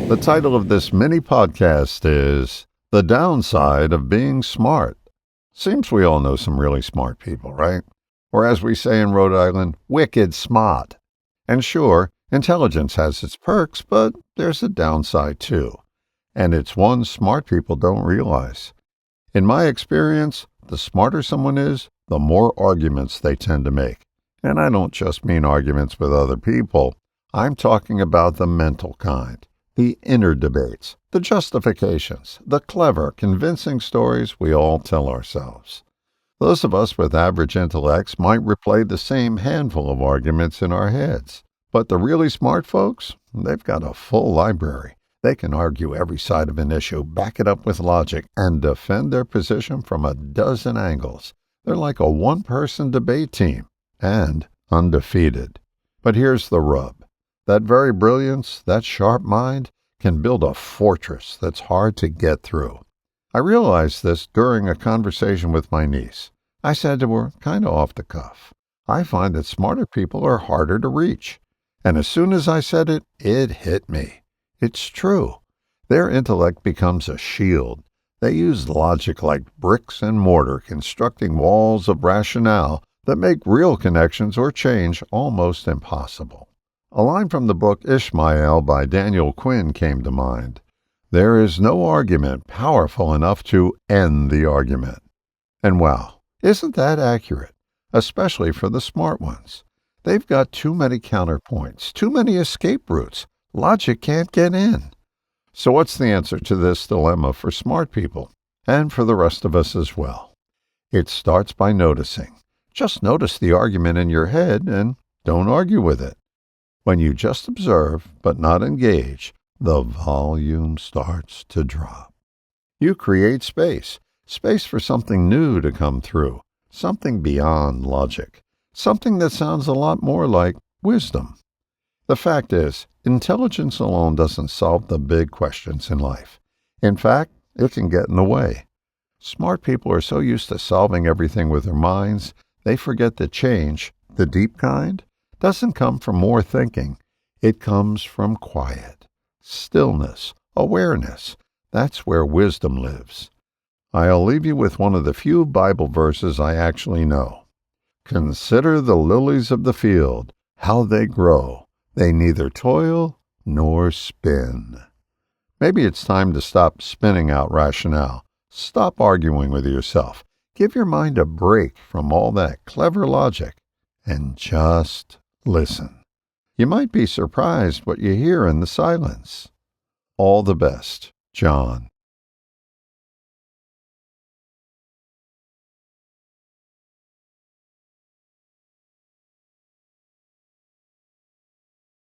The title of this mini podcast is The Downside of Being Smart. Seems we all know some really smart people, right? Or as we say in Rhode Island, wicked smart. And sure, intelligence has its perks, but there's a downside too. And it's one smart people don't realize. In my experience, the smarter someone is, the more arguments they tend to make. And I don't just mean arguments with other people. I'm talking about the mental kind. The inner debates, the justifications, the clever, convincing stories we all tell ourselves. Those of us with average intellects might replay the same handful of arguments in our heads. But the really smart folks, they've got a full library. They can argue every side of an issue, back it up with logic, and defend their position from a dozen angles. They're like a one-person debate team, and undefeated. But here's the rub. That very brilliance, that sharp mind, can build a fortress that's hard to get through. I realized this during a conversation with my niece. I said to her, kind of off the cuff, I find that smarter people are harder to reach. And as soon as I said it, it hit me. It's true. Their intellect becomes a shield. They use logic like bricks and mortar, constructing walls of rationale that make real connections or change almost impossible. A line from the book Ishmael by Daniel Quinn came to mind. There is no argument powerful enough to end the argument. And wow, isn't that accurate? Especially for the smart ones. They've got too many counterpoints, too many escape routes. Logic can't get in. So what's the answer to this dilemma for smart people, and for the rest of us as well? It starts by noticing. Just notice the argument in your head and don't argue with it. When you just observe, but not engage, the volume starts to drop. You create space for something new to come through, something beyond logic, something that sounds a lot more like wisdom. The fact is, intelligence alone doesn't solve the big questions in life. In fact, it can get in the way. Smart people are so used to solving everything with their minds, they forget that change, the deep kind, doesn't come from more thinking. It comes from quiet, stillness, awareness. That's where wisdom lives. I'll leave you with one of the few Bible verses I actually know. Consider the lilies of the field, how they grow. They neither toil nor spin. Maybe it's time to stop spinning out rationale. Stop arguing with yourself. Give your mind a break from all that clever logic and just listen. You might be surprised what you hear in the silence. All the best, John.